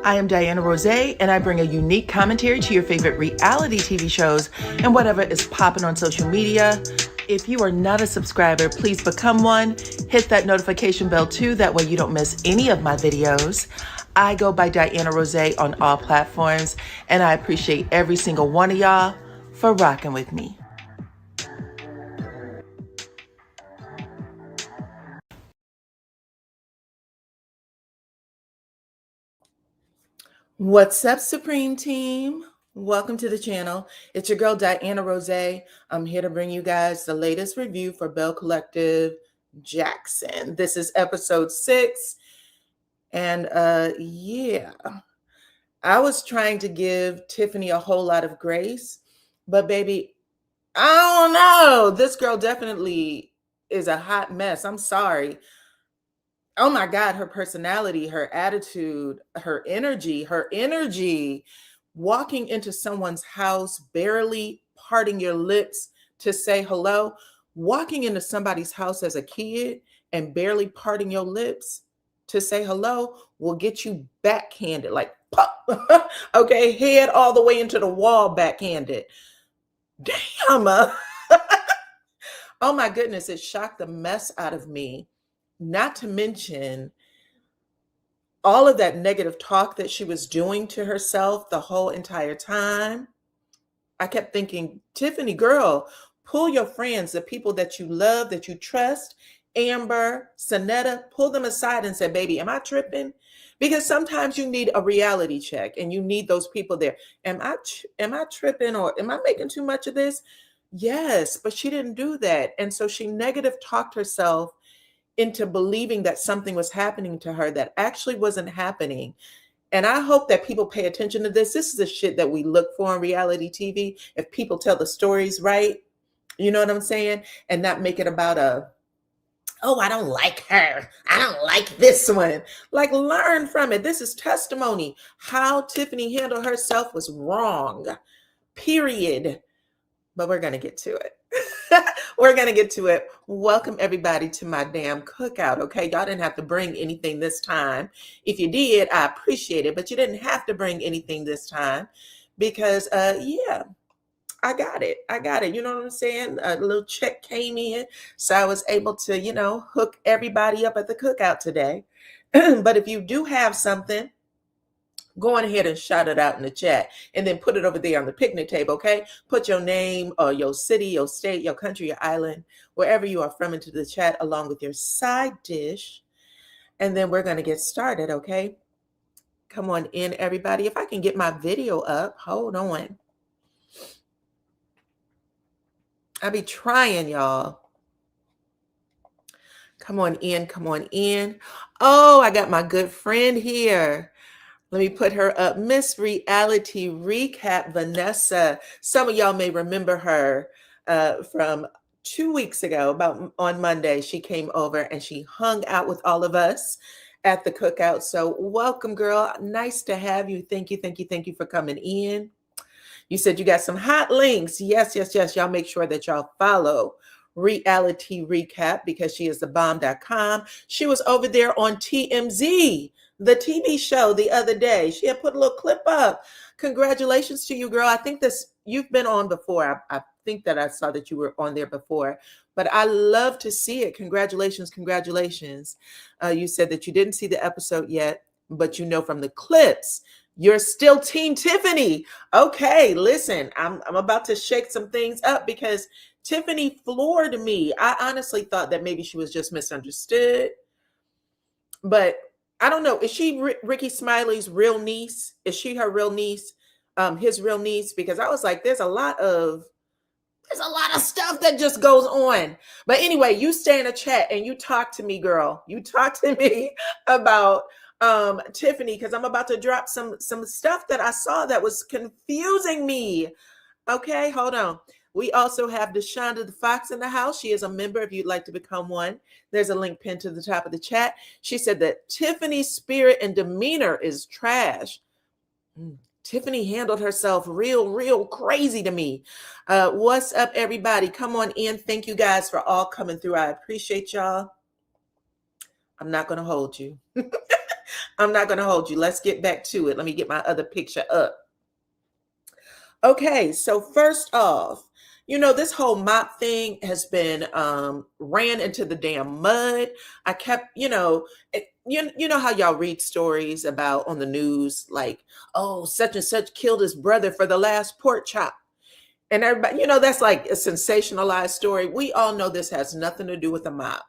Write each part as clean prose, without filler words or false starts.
I am DYANAROZAY, and I bring a unique commentary to your favorite reality TV shows and whatever is popping on social media. If you are not a subscriber, please become one. Hit that notification bell too, that way you don't miss any of my videos. I go by DYANAROZAY on all platforms, and I appreciate every single one of y'all for rocking with me. What's up, Supreme Team? Welcome to the channel. It's your girl, DYANAROZAY. I'm here to bring you guys the latest review for Belle Collective Jackson. This is episode 6. And yeah, I was trying to give Tiffaney a whole lot of grace, but baby, I don't know. This girl definitely is a hot mess. I'm sorry. Oh my God, her personality, her attitude, her energy, walking into someone's house, barely parting your lips to say hello, walking into somebody's house as a kid and barely parting your lips to say hello will get you backhanded, like pop, okay, head all the way into the wall backhanded. Damn. Oh my goodness, it shocked the mess out of me. Not to mention all of that negative talk that she was doing to herself the whole entire time. I kept thinking, Tiffaney, girl, pull your friends, the people that you love, that you trust, Amber, Sonetta, pull them aside and say, baby, am I tripping? Because sometimes you need a reality check and you need those people there. Am I tripping, or am I making too much of this? Yes, but she didn't do that. And so she negative talked herself into believing that something was happening to her that actually wasn't happening. And I hope that people pay attention to this. This is the shit that we look for in reality TV. If people tell the stories right, you know what I'm saying? And not make it about oh, I don't like her. I don't like this one. Like, learn from it. This is testimony. How Tiffaney handled herself was wrong, period. But we're going to get to it. We're going to get to it. Welcome everybody to my damn cookout. Okay. Y'all didn't have to bring anything this time. If you did, I appreciate it, but you didn't have to bring anything this time because, yeah, I got it. You know what I'm saying? A little check came in. So I was able to, hook everybody up at the cookout today. But if you do have something, go on ahead and shout it out in the chat and then put it over there on the picnic table, okay? Put your name or your city, your state, your country, your island, wherever you are from into the chat along with your side dish. And then we're going to get started, okay? Come on in, everybody. If I can get my video up, hold on. I be trying, y'all. Come on in, come on in. Oh, I got my good friend here. Let me put her up. Miss Reality Recap, Vanessa. Some of y'all may remember her from 2 weeks ago, about on Monday. She came over and she hung out with all of us at the cookout. So welcome, girl. Nice to have you. Thank you for coming in. You said you got some hot links. Yes. Y'all make sure that y'all follow Reality Recap because she is the bomb.com. She was over there on TMZ, the TV show, the other day. She had put a little clip up. Congratulations to you, girl. I think you've been on before. I think that I saw that you were on there before, but I love to see it. Congratulations. You said that you didn't see the episode yet, but you know from the clips, you're still Team Tiffaney. Okay, listen, I'm about to shake some things up because Tiffaney floored me. I honestly thought that maybe she was just misunderstood, but I don't know. Is she Ricky Smiley's real niece? Is she her real niece? His real niece? Because I was like, there's a lot of stuff that just goes on. But anyway, you stay in a chat and you talk to me, girl. You talk to me about Tiffaney, because I'm about to drop some stuff that I saw that was confusing me. Okay, hold on. We also have Deshonda the Fox in the house. She is a member if you'd like to become one. There's a link pinned to the top of the chat. She said that Tiffaney's spirit and demeanor is trash. Tiffaney handled herself real crazy to me. What's up, everybody? Come on in. Thank you guys for all coming through. I appreciate y'all. I'm not going to hold you. I'm not going to hold you. Let's get back to it. Let me get my other picture up. Okay, so first off, this whole mop thing has been ran into the damn mud. I kept, you know how y'all read stories about on the news, like, oh, such and such killed his brother for the last pork chop. And everybody, that's like a sensationalized story. We all know this has nothing to do with the mop,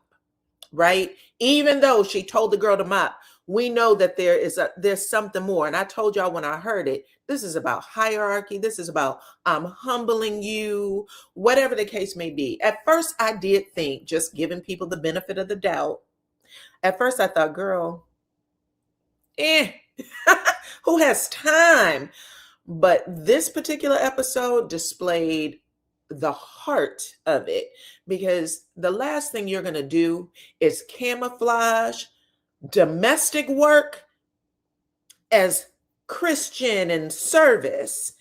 right? Even though she told the girl to mop, we know that there's something more. And I told y'all when I heard it, this is about hierarchy. This is about I'm humbling you, whatever the case may be. At first, I did think, just giving people the benefit of the doubt. At first, I thought, girl, who has time? But this particular episode displayed the heart of it, because the last thing you're going to do is camouflage domestic work as Christian and service.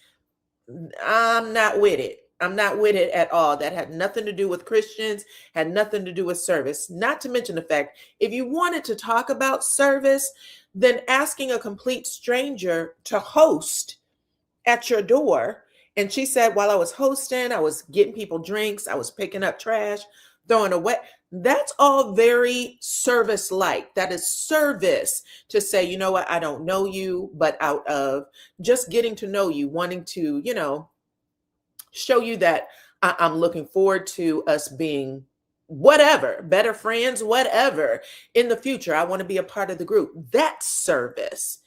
I'm not with it. I'm not with it at all. That had nothing to do with Christians, had nothing to do with service. Not to mention the fact, if you wanted to talk about service, then asking a complete stranger to host at your door. And she said, while I was hosting, I was getting people drinks, I was picking up trash, throwing away. That's all very service-like. That is service, to say, you know what, I don't know you, but out of just getting to know you, wanting to, show you that I'm looking forward to us being whatever, better friends, whatever in the future. I want to be a part of the group. That's service,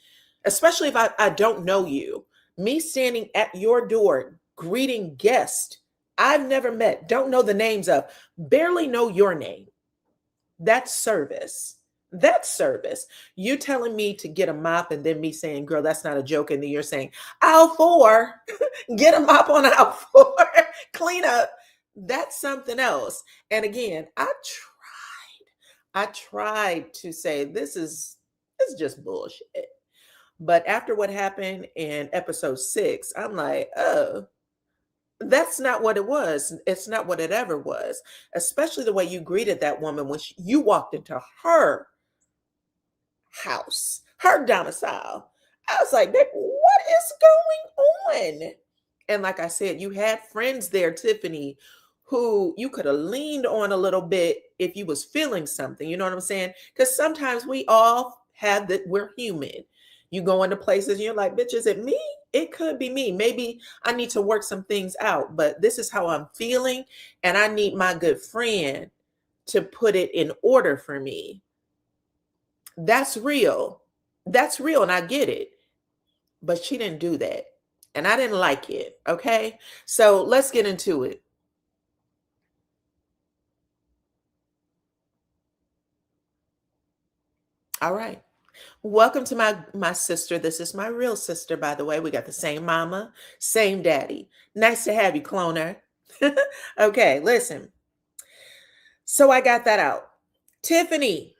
especially if I don't know you. Me standing at your door, greeting guests I've never met, don't know the names of, barely know your name. That's service. That's service. You telling me to get a mop and then me saying, girl, that's not a joke. And then you're saying, aisle 4, get a mop on aisle 4, clean up. That's something else. And again, I tried to say, this is just bullshit. But after what happened in episode 6, I'm like, oh, that's not what it was. It's not what it ever was. Especially the way you greeted that woman when you walked into her house, her domicile. I was like, what is going on? And like I said, you had friends there, Tiffaney, who you could have leaned on a little bit if you was feeling something. You know what I'm saying? Because sometimes we all have that. We're human. You go into places and you're like, bitch, is it me? It could be me. Maybe I need to work some things out, but this is how I'm feeling. And I need my good friend to put it in order for me. That's real. That's real. And I get it. But she didn't do that. And I didn't like it. Okay. So let's get into it. All right. Welcome to my sister. This is my real sister, by the way. We got the same mama, same daddy. Nice to have you, cloner. Okay, listen. So I got that out. Tiffaney,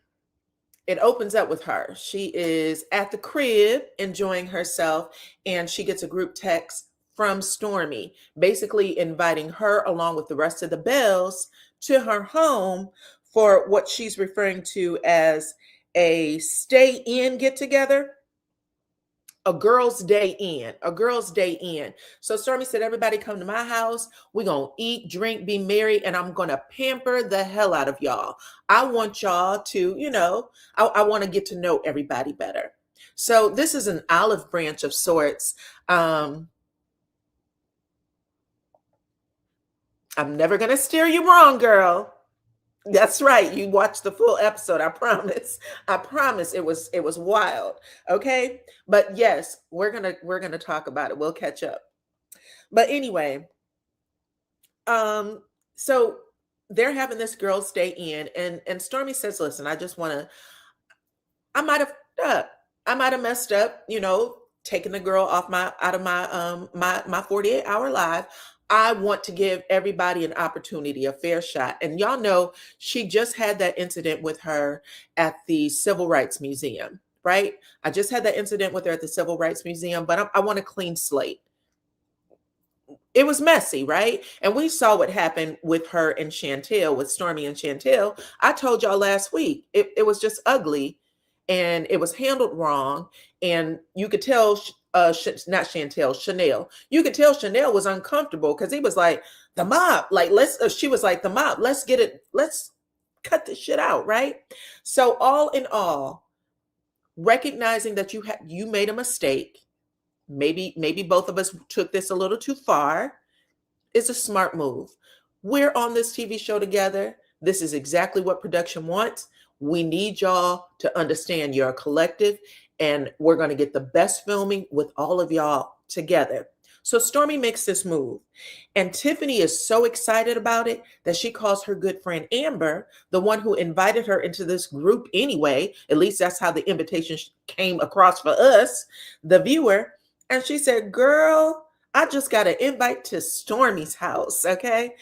it opens up with her. She is at the crib enjoying herself, and she gets a group text from Stormy, basically inviting her along with the rest of the Belles to her home for what she's referring to as a stay in get together, a girls' day in. So Stormy said, everybody come to my house. We're going to eat, drink, be merry, and I'm going to pamper the hell out of y'all. I want y'all to, I want to get to know everybody better. So this is an olive branch of sorts. I'm never going to steer you wrong, girl. That's right. You watched the full episode. I promise. I promise it was wild. Okay. But yes, we're going to talk about it. We'll catch up. But anyway, so they're having this girls' day in, and Stormy says, listen, I might have messed up, taking the girl out of my 48-hour live. I want to give everybody an opportunity, a fair shot. And y'all know she just had that incident with her at the Civil Rights Museum, right? I just had that incident with her at the Civil Rights Museum, but I want a clean slate. It was messy, right? And we saw what happened with her and Chantel, with Stormy and Chantel. I told y'all last week, it was just ugly. and it was handled wrong. And you could tell, not Chantel, Chanel. You could tell Chanel was uncomfortable because he was like, the mob, like, let's, she was like, the mob, let's get it, let's cut this shit out, right? So all in all, recognizing that you made a mistake, maybe both of us took this a little too far, is a smart move. We're on this TV show together. This is exactly what production wants. We need y'all to understand you're a collective, and we're going to get the best filming with all of y'all together. So Stormy makes this move, and Tiffaney is so excited about it that she calls her good friend Amber, the one who invited her into this group anyway. At least that's how the invitation came across for us, the viewer. And she said, girl, I just got an invite to Stormy's house, okay?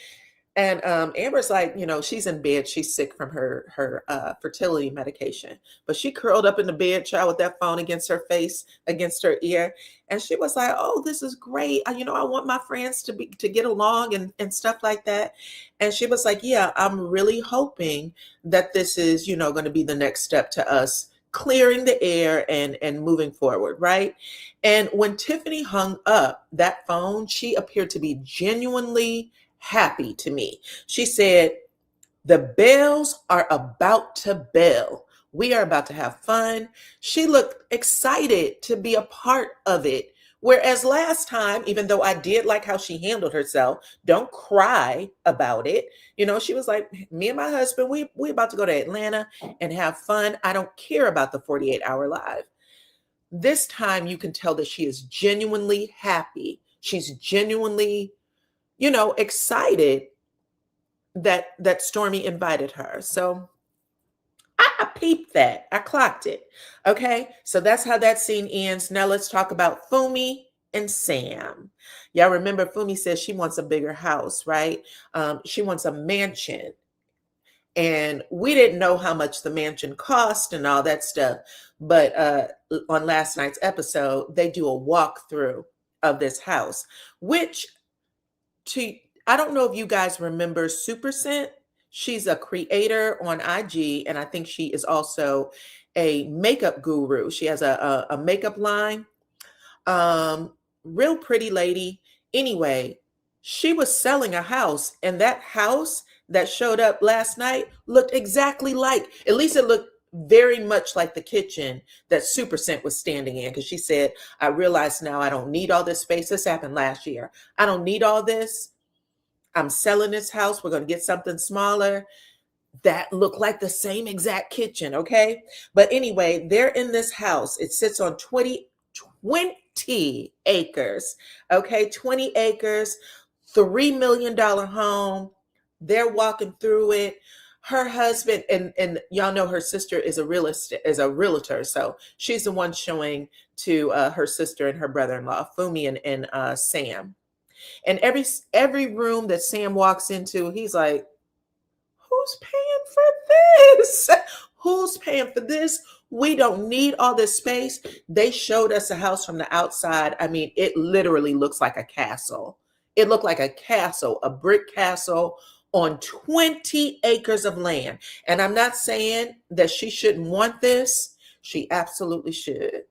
And Amber's like, she's in bed. She's sick from her fertility medication. But she curled up in the bed, child, with that phone against her face, against her ear. And she was like, oh, this is great. I want my friends to get along and stuff like that. And she was like, yeah, I'm really hoping that this is, going to be the next step to us clearing the air and moving forward, right? And when Tiffaney hung up that phone, she appeared to be genuinely happy to me. She said, the Belles are about to bell. We are about to have fun. She looked excited to be a part of it. Whereas last time, even though I did like how she handled herself, don't cry about it. She was like, me and my husband, we about to go to Atlanta and have fun. I don't care about the 48-hour live. This time you can tell that she is genuinely happy. She's genuinely, excited that Stormy invited her. So I peeped that. I clocked it. Okay. So that's how that scene ends. Now let's talk about Fumi and Sam. Y'all remember Fumi says she wants a bigger house, right? She wants a mansion. And we didn't know how much the mansion cost and all that stuff. But on last night's episode, they do a walkthrough of this house, which I don't know if you guys remember Super Scent. She's a creator on IG, and I think she is also a makeup guru. She has a makeup line. Real pretty lady. Anyway, she was selling a house, and that house that showed up last night looked exactly like, at least it looked very much like the kitchen that Super Scent was standing in, because she said, I realize now I don't need all this space. This happened last year. I don't need all this. I'm selling this house. We're going to get something smaller. That looked like the same exact kitchen, okay? But anyway, they're in this house. It sits on 20 acres, okay? 20 acres, $3 million home. They're walking through it. Her husband, and y'all know her sister is a realtor, so she's the one showing to her sister and her brother-in-law, Fumi and Sam. And every room that Sam walks into, he's like, who's paying for this? Who's paying for this? We don't need all this space. They showed us a house from the outside. I mean, it literally looks like a castle. It looked like a castle, a brick castle on 20 acres of land. And I'm not saying that she shouldn't want this. She absolutely should.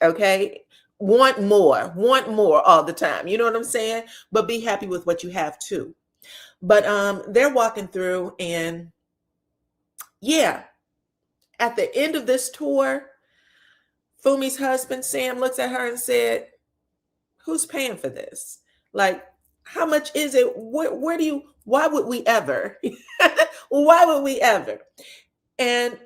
Okay? Want more all the time. You know what I'm saying? But be happy with what you have too. But they're walking through, and yeah, at the end of this tour, Fumi's husband, Sam, looks at her and said, who's paying for this? Like, how much is it? Why would we ever? Why would we ever? And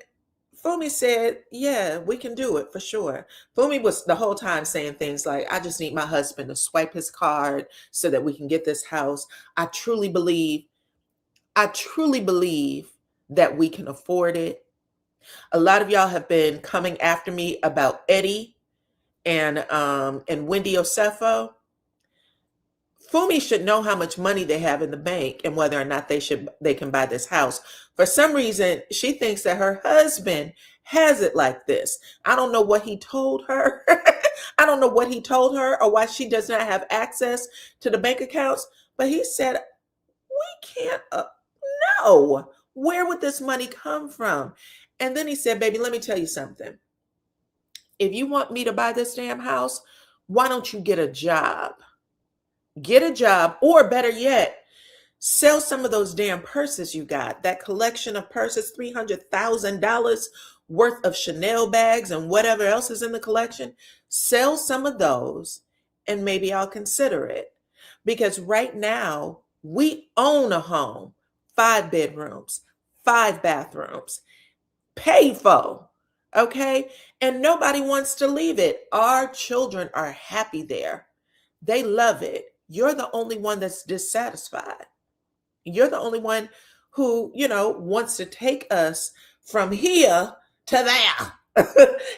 Fumi said, yeah, we can do it for sure. Fumi was the whole time saying things like, I just need my husband to swipe his card so that we can get this house. I truly believe that we can afford it. A lot of y'all have been coming after me about Eddie and Wendy Osefo. Fumi should know how much money they have in the bank and whether or not they can buy this house. For some reason, she thinks that her husband has it like this. I don't know what he told her. I don't know what he told her or why she does not have access to the bank accounts. But he said, we can't, no. Where would this money come from? And then he said, baby, let me tell you something. if you want me to buy this damn house, why don't you get a job? Get a job, or better yet, sell some of those damn purses you got. That collection of purses, $300,000 worth of Chanel bags and whatever else is in the collection. Sell some of those and maybe I'll consider it. Because right now, we own a home, 5 bedrooms, 5 bathrooms, paid for. Okay? And nobody wants to leave it. Our children are happy there. They love it. You're the only one that's dissatisfied. You're the only one who, wants to take us from here to there.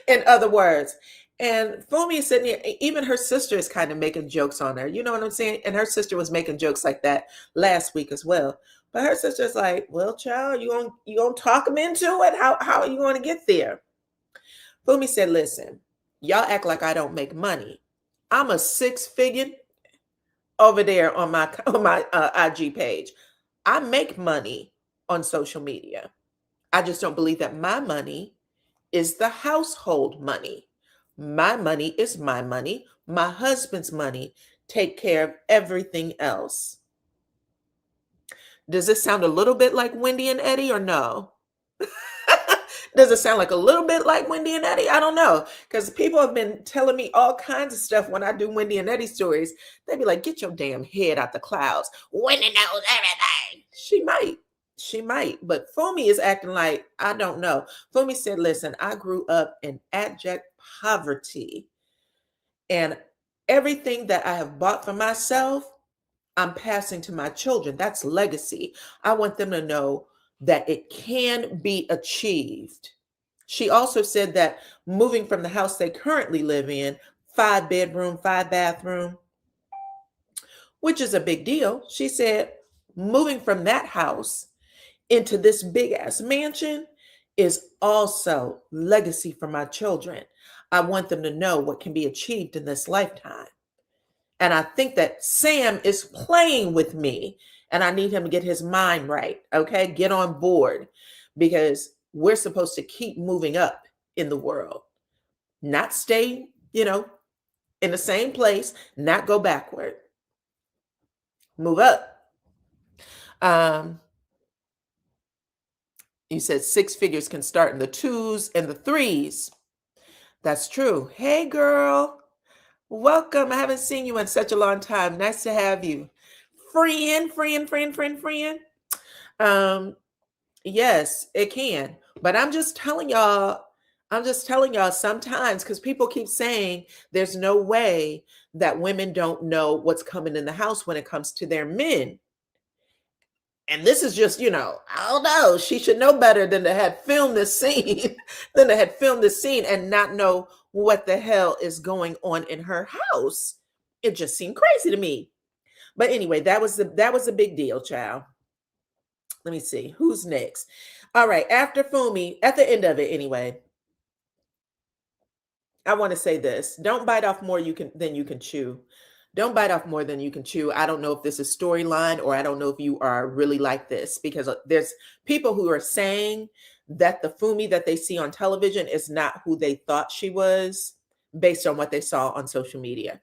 In other words. And Fumi is sitting here, even her sister is kind of making jokes on her. You know what I'm saying? And her sister was making jokes like that last week as well. But her sister's like, well, child, you gonna talk them into it? How are you going to get there? Fumi said, listen, y'all act like I don't make money. I'm a 6-figure over there on my IG page. I make money on social media. I just don't believe that my money is the household money. My money is my money. My husband's money take care of everything else. Does this sound a little bit like Wendy and Eddie or no? Does it sound like a little bit like Wendy and Eddie? I don't know. Because people have been telling me all kinds of stuff when I do Wendy and Eddie stories. They'd be like, get your damn head out the clouds. Wendy knows everything. She might. But Fumi is acting like, I don't know. Fumi said, listen, I grew up in abject poverty. And everything that I have bought for myself, I'm passing to my children. That's legacy. I want them to know that it can be achieved. She also said that moving from the house they currently live in, 5 bedroom, 5 bathroom, which is a big deal. She said moving from that house into this big ass mansion is also legacy for my children. I want them to know what can be achieved in this lifetime. And I think that Sam is playing with me, and I need him to get his mind right. Okay. Get on board, because we're supposed to keep moving up in the world, not stay, in the same place, not go backward, move up. You said 6 figures can start in the 2s and the 3s. That's true. Hey, girl. Welcome. I haven't seen you in such a long time. Nice to have you. Friend. Yes, it can. But I'm just telling y'all sometimes, because people keep saying there's no way that women don't know what's coming in the house when it comes to their men. And this is just, I don't know. She should know better than to have filmed this scene, and not know what the hell is going on in her house. It just seemed crazy to me. But anyway, that was a big deal, child. Let me see who's next. All right, after Fumi, at the end of it, anyway, I want to say this: don't bite off more than you can chew. Don't bite off more than you can chew. I don't know if this is storyline, or I don't know if you are really like this, because there's people who are saying that the Fumi that they see on television is not who they thought she was based on what they saw on social media.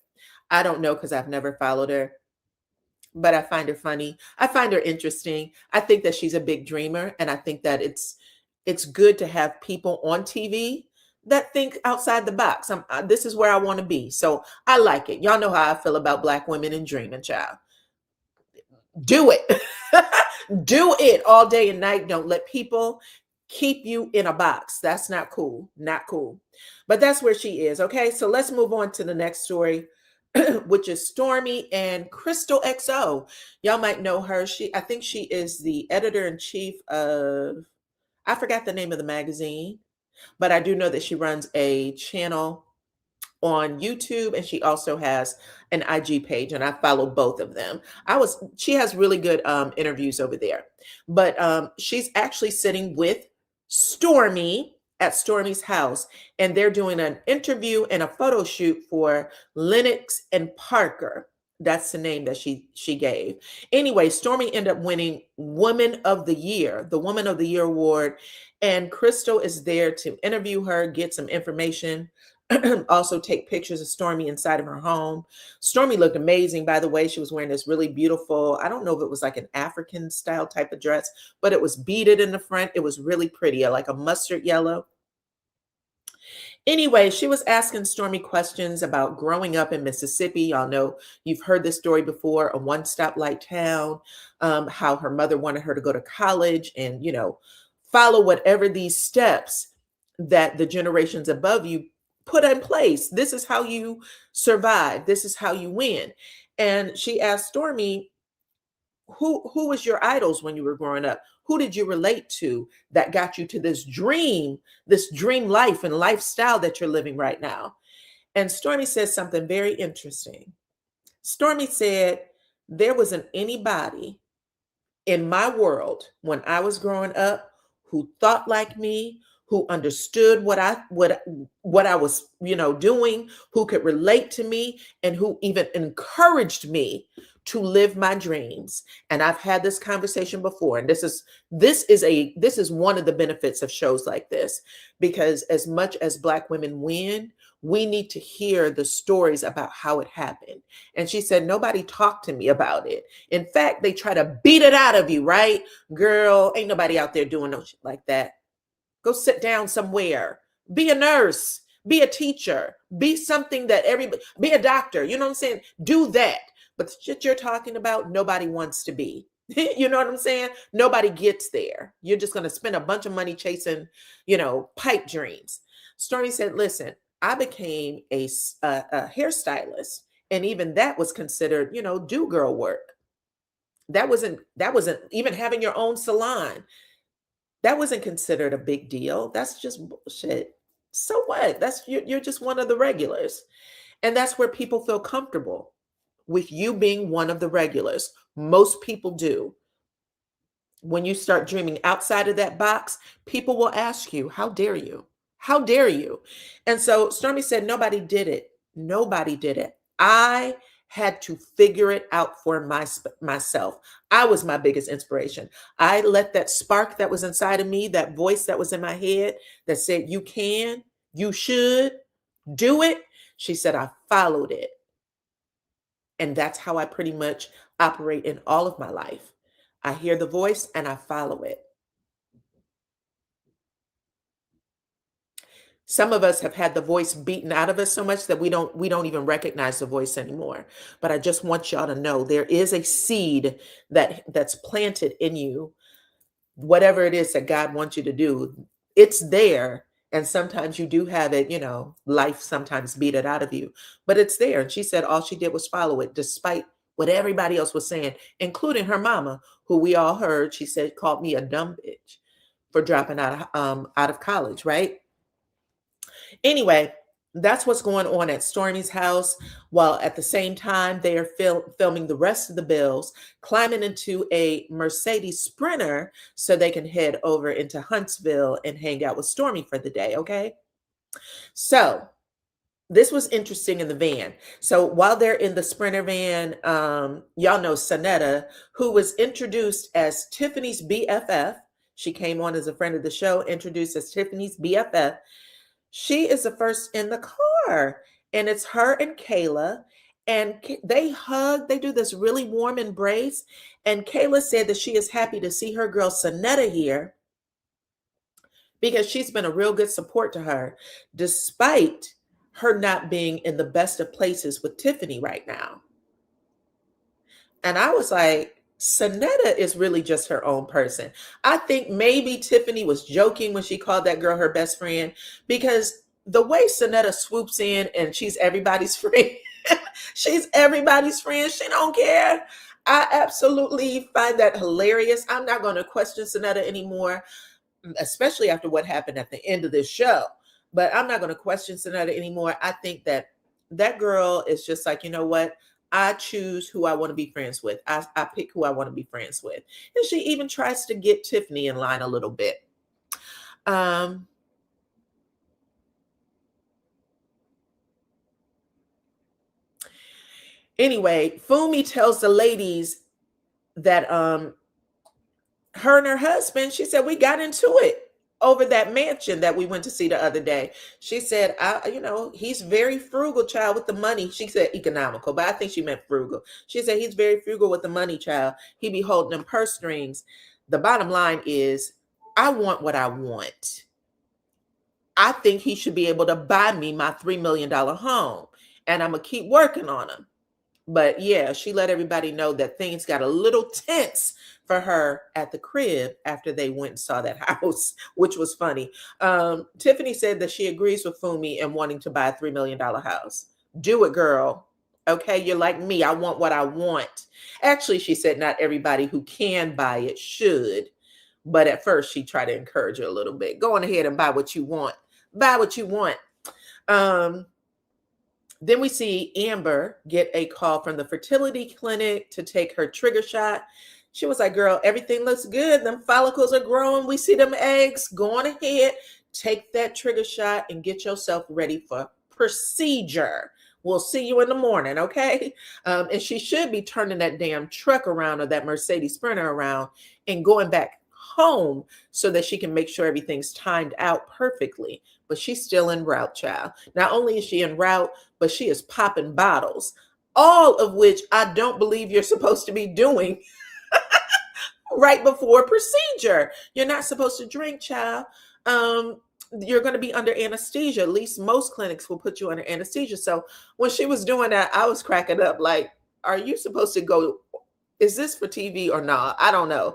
I don't know, because I've never followed her, but I find her funny. I find her interesting. I think that she's a big dreamer, and I think that it's good to have people on TV that think outside the box. This is where I want to be. So I like it. Y'all know how I feel about Black women and dreaming, child. Do it. Do it all day and night. Don't let people keep you in a box. That's not cool. Not cool. But that's where she is. Okay. So let's move on to the next story, which is Stormy and Crystal XO. Y'all might know her. I think she is the editor-in-chief of, I forgot the name of the magazine, but I do know that she runs a channel on YouTube, and she also has an IG page, and I follow both of them. She has really good interviews over there. But she's actually sitting with Stormy at Stormy's house, and they're doing an interview and a photo shoot for Lennox and Parker. That's the name that she gave. Anyway, Stormy ended up winning Woman of the Year, the Woman of the Year award. And Crystal is there to interview her, get some information also take pictures of Stormy inside of her home. Stormy looked amazing, by the way. She was wearing this really beautiful, I don't know if it was like an African style type of dress, but it was beaded in the front. It was really pretty, like a mustard yellow. Anyway, she was asking Stormy questions about growing up in Mississippi. Y'all know, you've heard this story before, a one stoplight town, how her mother wanted her to go to college and, follow whatever these steps that the generations above you put in place. This is how you survive. This is how you win. And she asked Stormy, who was your idols when you were growing up? Who did you relate to that got you to this dream life and lifestyle that you're living right now? And Stormy says something very interesting. Stormy said, there wasn't anybody in my world when I was growing up who thought like me, who understood what I was, doing, who could relate to me, and who even encouraged me to live my dreams. And I've had this conversation before, and this is one of the benefits of shows like this, because as much as Black women win, we need to hear the stories about how it happened. And she said, nobody talked to me about it. In fact, they try to beat it out of you, right? Girl, ain't nobody out there doing no shit like that. Go sit down somewhere. Be a nurse. Be a teacher. Be something that be a doctor. You know what I'm saying? Do that. But the shit you're talking about, nobody wants to be. You know what I'm saying? Nobody gets there. You're just going to spend a bunch of money chasing, pipe dreams. Stormy said, listen, I became a hairstylist. And even that was considered, do girl work. That wasn't even having your own salon. That wasn't considered a big deal. That's just bullshit. So what? You're just one of the regulars. And that's where people feel comfortable with you being one of the regulars. Most people do. When you start dreaming outside of that box, people will ask you, how dare you? How dare you? And so Stormy said, nobody did it. Nobody did it. I had to figure it out for myself. I was my biggest inspiration. I let that spark that was inside of me, that voice that was in my head that said, you can, you should do it. She said, I followed it. And that's how I pretty much operate in all of my life. I hear the voice and I follow it. Some of us have had the voice beaten out of us so much that we don't even recognize the voice anymore. But I just want y'all to know there is a seed that's planted in you. Whatever it is that God wants you to do, it's there. And sometimes you do have it, life sometimes beat it out of you, but it's there. And she said all she did was follow it, despite what everybody else was saying, including her mama, who we all heard, she said, called me a dumb bitch for dropping out of college, right? Anyway, that's what's going on at Stormy's house, while at the same time they are filming the rest of the Bells climbing into a Mercedes Sprinter so they can head over into Huntsville and hang out with Stormy for the day, okay? So this was interesting in the van. So while they're in the Sprinter van, y'all know Sonetta, who was introduced as Tiffany's BFF. She came on as a friend of the show, introduced as Tiffany's BFF. She is the first in the car, and it's her and Kayla, and they hug. They do this really warm embrace, and Kayla said that she is happy to see her girl Sonetta here because she's been a real good support to her, despite her not being in the best of places with Tiffany right now. And I was like, Sonetta is really just her own person. I think maybe Tiffany was joking when she called that girl her best friend, because the way Sonetta swoops in and she's everybody's friend, she's everybody's friend. She don't care. I absolutely find that hilarious. I'm not going to question Sonetta anymore, especially after what happened at the end of this show. But I'm not going to question Sonetta anymore. I think that girl is just like, you know what? I choose who I want to be friends with. I pick who I want to be friends with. And she even tries to get Tiffany in line a little bit. Anyway, Fumi tells the ladies that her and her husband, she said, we got into it over that mansion that we went to see the other day. She said, he's very frugal, child, with the money. She said economical, but I think she meant frugal. She said he's very frugal with the money, child. He be holding them purse strings. The bottom line is, I want what I want. I think he should be able to buy me my $3 million home, and I'm going to keep working on him. But yeah, she let everybody know that things got a little tense for her at the crib after they went and saw that house, which was funny. Tiffaney said that she agrees with Fumi in wanting to buy a $3 million house. Do it, girl. Okay, you're like me. I want what I want. Actually, she said not everybody who can buy it should. But at first, she tried to encourage her a little bit. Go on ahead and buy what you want. Buy what you want. Then we see Amber get a call from the fertility clinic to take her trigger shot. She was like, girl, everything looks good. Them follicles are growing. We see them eggs. Go on ahead, take that trigger shot and get yourself ready for procedure. We'll see you in the morning, okay? And she should be turning that damn truck around, or that Mercedes Sprinter around, and going back home so that she can make sure everything's timed out perfectly. But she's still en route, child. Not only is she en route, but she is popping bottles, all of which I don't believe you're supposed to be doing right before a procedure. You're not supposed to drink, child. You're going to be under anesthesia. At least most clinics will put you under anesthesia. So when she was doing that, I was cracking up like, are you supposed to go? Is this for TV or not? I don't know.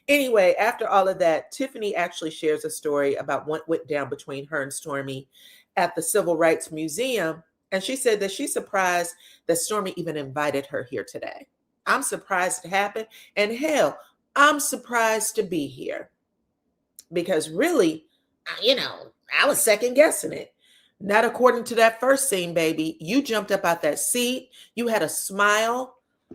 Anyway, after all of that, Tiffaney actually shares a story about what went down between her and Stormy at the Civil Rights Museum. And she said that she's surprised that Stormy even invited her here today. I'm surprised it happened. And hell, I'm surprised to be here. Because really, I was second guessing it. Not according to that first scene, baby. You jumped up out that seat. You had a smile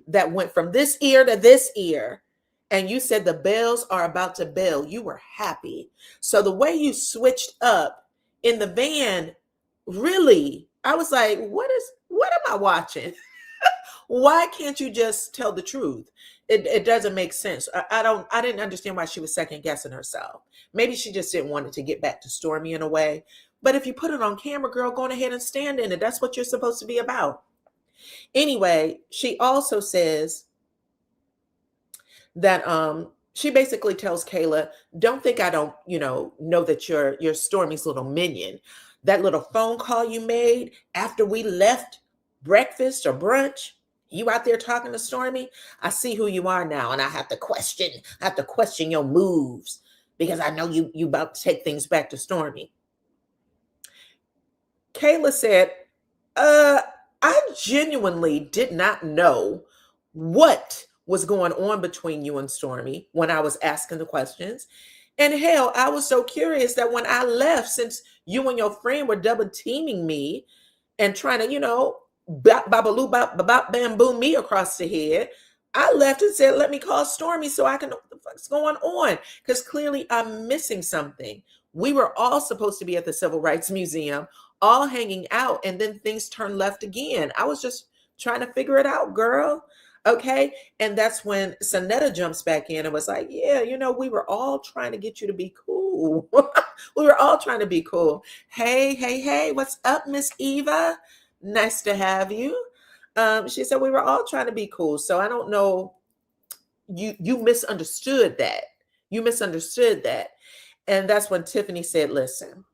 that went from this ear to this ear. And you said the bells are about to bell. You were happy. So the way you switched up in the van, really, I was like, what am I watching? Why can't you just tell the truth? It doesn't make sense. I didn't understand why she was second guessing herself. Maybe she just didn't want it to get back to Stormy in a way. But if you put it on camera, girl, go on ahead and stand in it. That's what you're supposed to be about. Anyway, she also says that she basically tells Kayla, don't think I don't, know that you're Stormy's little minion. That little phone call you made after we left breakfast or brunch, you out there talking to Stormy, I see who you are now, and I have to question your moves because I know you about to take things back to Stormy. Kayla said, I genuinely did not know what was going on between you and Stormy when I was asking the questions. And hell, I was so curious that when I left, since you and your friend were double teaming me and trying to, bamboo me across the head, I left and said, let me call Stormy so I can know what the fuck's going on. Because clearly I'm missing something. We were all supposed to be at the Civil Rights Museum, all hanging out, and then things turned left again. I was just trying to figure it out, girl. Okay. And that's when Sonetta jumps back in and was like, yeah, we were all trying to get you to be cool. We were all trying to be cool. Hey, what's up, Miss Eva? Nice to have you. She said we were all trying to be cool. So I don't know. You misunderstood that. You misunderstood that. And that's when Tiffaney said, listen,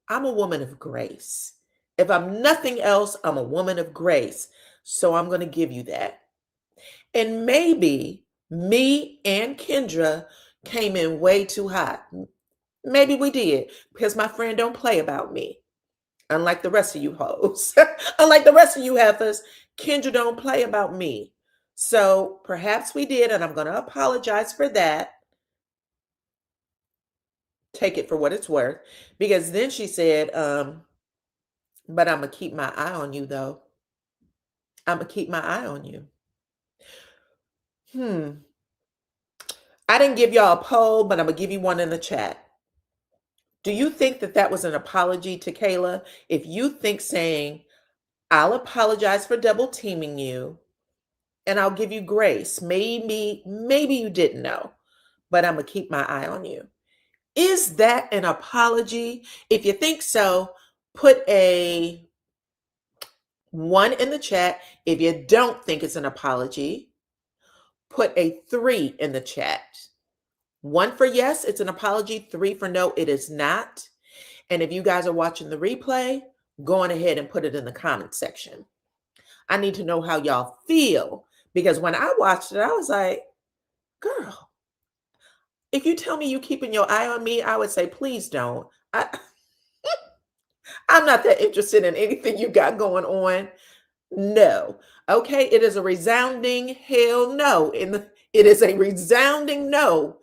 I'm a woman of grace. If I'm nothing else, I'm a woman of grace. So I'm going to give you that. And maybe me and Kendra came in way too hot. Maybe we did, because my friend don't play about me. Unlike the rest of you hoes. Unlike the rest of you heifers, Kendra don't play about me. So perhaps we did, and I'm going to apologize for that. Take it for what it's worth. Because then she said, but I'm going to keep my eye on you, though. I'm going to keep my eye on you. I didn't give y'all a poll, but I'm going to give you one in the chat. Do you think that was an apology to Kayla? If you think saying, I'll apologize for double teaming you and I'll give you grace. Maybe you didn't know, but I'm going to keep my eye on you. Is that an apology? If you think so, put a 1 in the chat. If you don't think it's an apology, put a 3 in the chat. 1 for yes, it's an apology. 3 for no, it is not. And if you guys are watching the replay, go on ahead and put it in the comment section. I need to know how y'all feel, because when I watched it, I was like, girl, if you tell me you keeping your eye on me, I would say, please don't. I'm not that interested in anything you got going on. No. Okay, it is a resounding hell no. It is a resounding no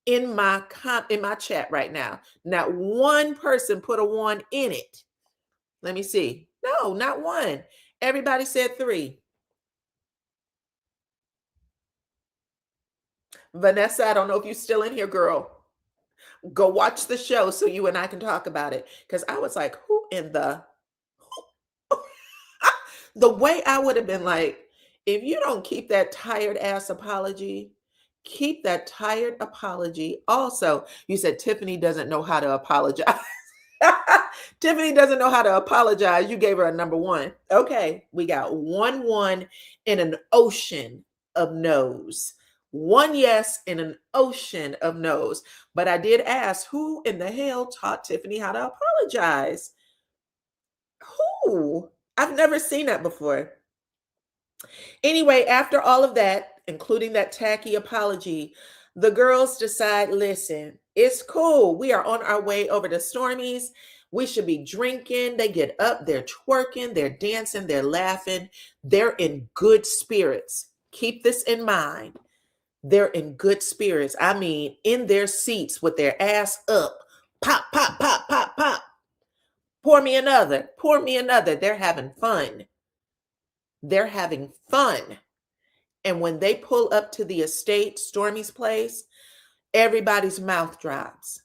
in my chat right now. Not one person put a 1 in it. Let me see. No, not 1. Everybody said 3. Vanessa, I don't know if you're still in here, girl. Go watch the show so you and I can talk about it. Because I was like, who in the the way I would have been like, if you don't keep that tired ass apology, keep that tired apology. Also, you said Tiffaney doesn't know how to apologize. Tiffaney doesn't know how to apologize. You gave her a number 1. Okay, we got 1 in an ocean of no's. 1 yes in an ocean of no's. But I did ask, who in the hell taught Tiffaney how to apologize? Who? I've never seen that before. Anyway, after all of that, including that tacky apology, the girls decide, listen, it's cool. We are on our way over to Stormy's. We should be drinking. They get up, they're twerking, they're dancing, they're laughing. They're in good spirits. Keep this in mind. They're in good spirits. I mean, in their seats with their ass up. Pop, pop, pop, pop, pop. Pour me another. Pour me another. They're having fun. They're having fun. And when they pull up to the estate, Stormy's place, everybody's mouth drops.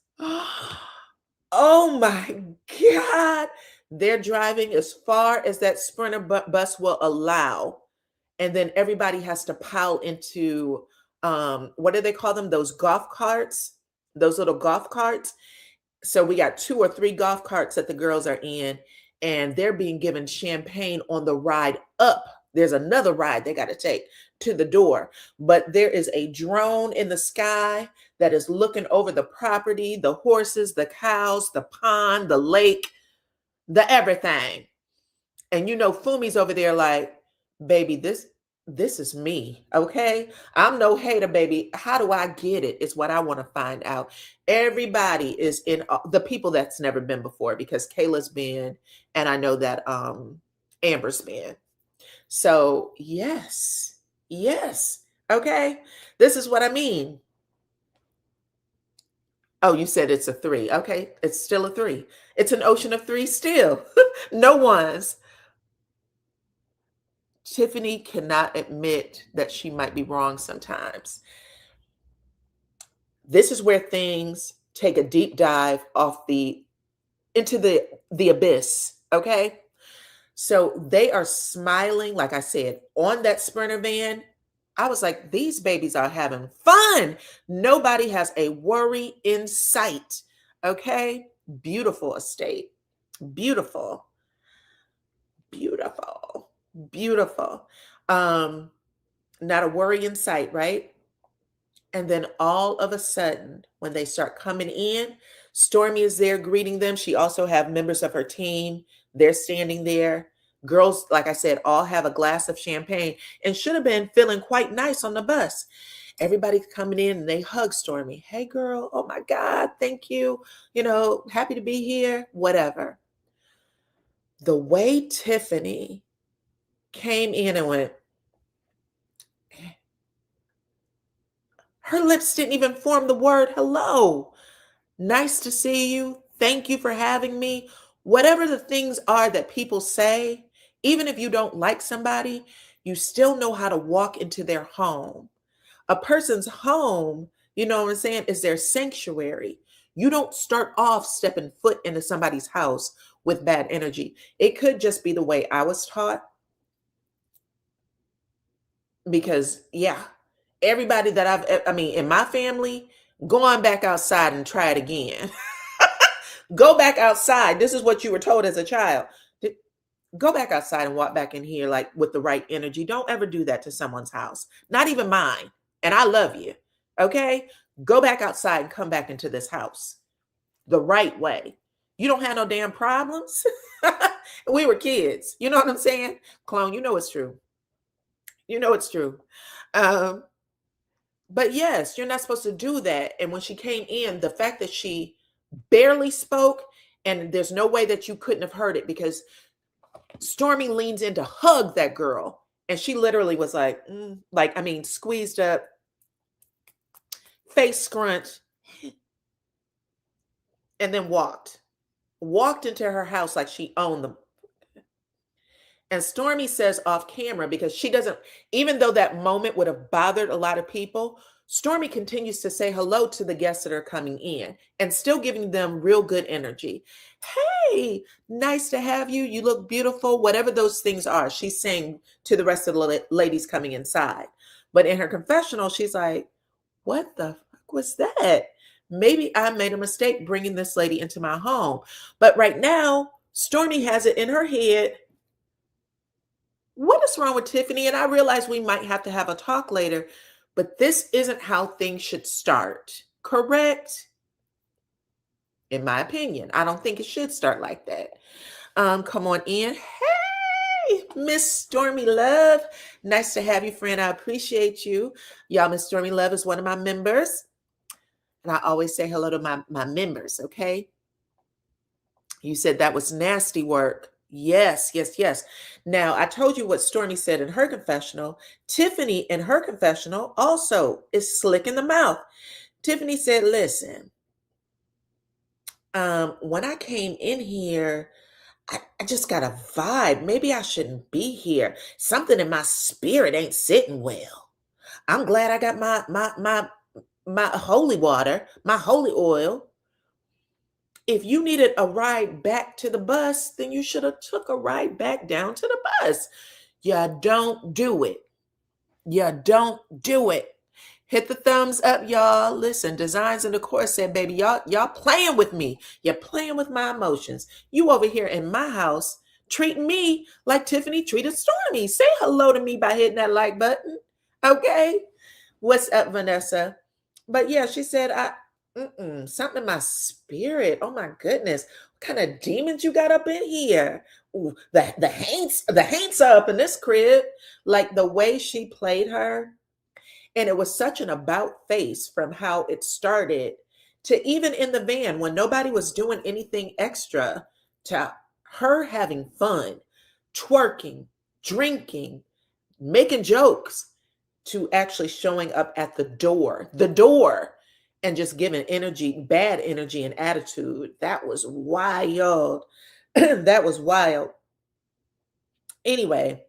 Oh my God. They're driving as far as that Sprinter bus will allow. And then everybody has to pile into, what do they call them? Those golf carts, those little golf carts. So we got 2 or 3 golf carts that the girls are in, and they're being given champagne on the ride up. There's another ride they got to take to the door, but there is a drone in the sky that is looking over the property, the horses, the cows, the pond, the lake, the everything. And you know, Fumi's over there like, baby, this is me. Okay. I'm no hater, baby. How do I get it? It's what I want to find out. Everybody is in, the people that's never been before, because Kayla's been, and I know that Amber's been. So yes. Okay. This is what I mean. Oh, you said it's a 3. Okay. It's still a 3. It's an ocean of 3 still. No ones. Tiffaney cannot admit that she might be wrong sometimes. This is where things take a deep dive into the abyss, okay? So they are smiling, like I said, on that Sprinter van. I was like, these babies are having fun. Nobody has a worry in sight, okay? Beautiful estate. Beautiful. Not a worry in sight, right? And then all of a sudden, when they start coming in, Stormy is there greeting them. She also have members of her team. They're standing there. Girls, like I said, all have a glass of champagne and should have been feeling quite nice on the bus. Everybody's coming in and they hug Stormy. Hey, girl. Oh, my God. Thank you. Happy to be here. Whatever. The way Tiffaney came in and went, her lips didn't even form the word hello. Nice to see you. Thank you for having me. Whatever the things are that people say, even if you don't like somebody, you still know how to walk into their home. A person's home, you know what I'm saying, is their sanctuary. You don't start off stepping foot into somebody's house with bad energy. It could just be the way I was taught. Because, yeah, everybody that in my family, Go on back outside and try it again. Go back outside. This is what you were told as a child. Go back outside and walk back in here like with the right energy. Don't ever do that to someone's house, not even mine. And I love you. Okay? Go back outside and come back into this house the right way. You don't have no damn problems. We were kids. You know what I'm saying? Clone, you know it's true. You know it's true. But yes, you're not supposed to do that. And when she came in, the fact that she barely spoke, and there's no way that you couldn't have heard it because Stormy leans in to hug that girl. And she literally was like, squeezed up, face scrunched, and then walked into her house like she owned them. And Stormy says off camera, because she doesn't, even though that moment would have bothered a lot of people, Stormy continues to say hello to the guests that are coming in and still giving them real good energy. Hey, nice to have you. You look beautiful. Whatever those things are, she's saying to the rest of the ladies coming inside. But in her confessional, she's like, what the fuck was that? Maybe I made a mistake bringing this lady into my home. But right now, Stormy has it in her head. What is wrong with Tiffaney? And I realize we might have to have a talk later, but this isn't how things should start. Correct? In my opinion, I don't think it should start like that. Come on in. Hey, Miss Stormy Love. Nice to have you, friend. I appreciate you. Y'all, Miss Stormy Love is one of my members. And I always say hello to my members, okay? You said that was nasty work. Yes, yes, yes. Now, I told you what Stormy said in her confessional. Tiffaney in her confessional also is slick in the mouth. Tiffaney said, listen, when I came in here, I just got a vibe. Maybe I shouldn't be here. Something in my spirit ain't sitting well. I'm glad I got my holy water, my holy oil. If you needed a ride back to the bus, then you should have took a ride back down to the bus. You don't do it. You don't do it. Hit the thumbs up, y'all. Listen, Designs in the Course said, baby, y'all playing with me. You're playing with my emotions. You over here in my house treating me like Tiffaney treated Stormy. Say hello to me by hitting that like button. Okay? What's up, Vanessa? But yeah, she said, something in my spirit. Oh my goodness. What kind of demons you got up in here? Ooh, the haints are up in this crib. Like the way she played her. And it was such an about face from how it started to even in the van when nobody was doing anything extra, to her having fun, twerking, drinking, making jokes, to actually showing up at the door, and just giving energy, bad energy and attitude. That was wild. That was wild. Anyway,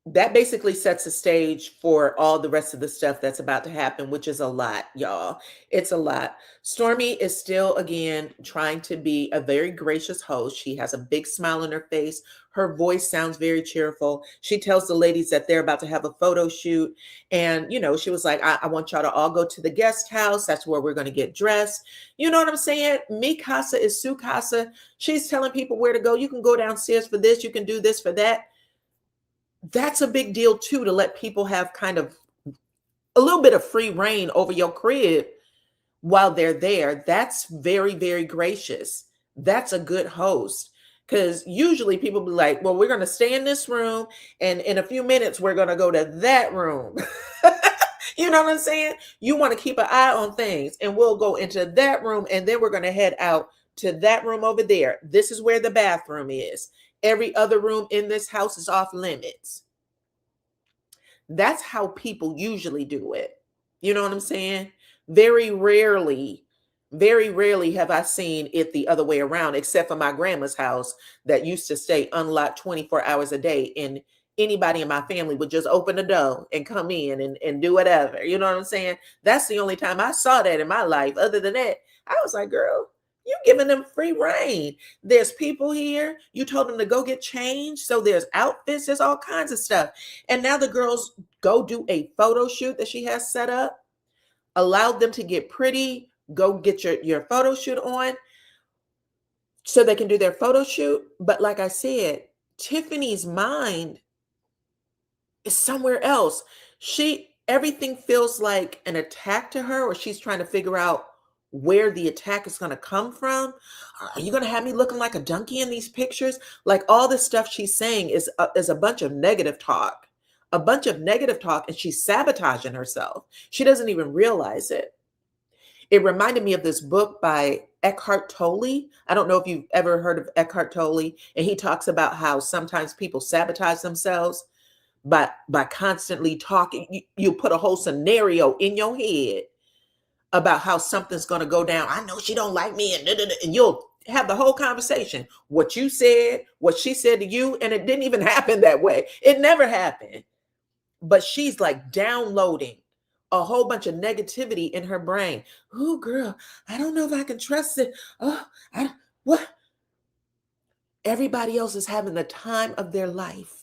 that basically sets the stage for all the rest of the stuff that's about to happen, which is a lot, y'all. It's a lot. Stormy is still, again, trying to be a very gracious host. She has a big smile on her face. Her voice sounds very cheerful. She tells the ladies that they're about to have a photo shoot. And, she was like, I want y'all to all go to the guest house. That's where we're going to get dressed. You know what I'm saying? Mi casa is su casa. She's telling people where to go. You can go downstairs for this. You can do this for that. That's a big deal too, to let people have kind of a little bit of free reign over your crib while they're there. That's very, very gracious. That's a good host. Because usually people be like, well, we're going to stay in this room, and in a few minutes, we're going to go to that room. You know what I'm saying? You want to keep an eye on things, and we'll go into that room, and then we're going to head out to that room over there. This is where the bathroom is. Every other room in this house is off limits. That's how people usually do it. You know what I'm saying? Very rarely have I seen it the other way around, except for my grandma's house that used to stay unlocked 24 hours a day. And anybody in my family would just open the door and come in and do whatever. You know what I'm saying? That's the only time I saw that in my life. Other than that, I was like, girl, you giving them free reign. There's people here. You told them to go get changed. So there's outfits. There's all kinds of stuff. And now the girls go do a photo shoot that she has set up, allowed them to get pretty, go get your photo shoot on so they can do their photo shoot. But like I said, Tiffany's mind is somewhere else. Everything feels like an attack to her, or she's trying to figure out where the attack is going to come from. Are you going to have me looking like a donkey in these pictures? Like, all this stuff she's saying is a bunch of negative talk, and she's sabotaging herself. She doesn't even realize it. It reminded me of this book by Eckhart Tolle. I don't know if you've ever heard of Eckhart Tolle, and he talks about how sometimes people sabotage themselves by constantly talking. You put a whole scenario in your head about how something's going to go down. I know she don't like me, and you'll have the whole conversation. What you said, what she said to you, and it didn't even happen that way. It never happened. But she's like downloading a whole bunch of negativity in her brain. Oh, girl, I don't know if I can trust it. Oh, what? Everybody else is having the time of their life.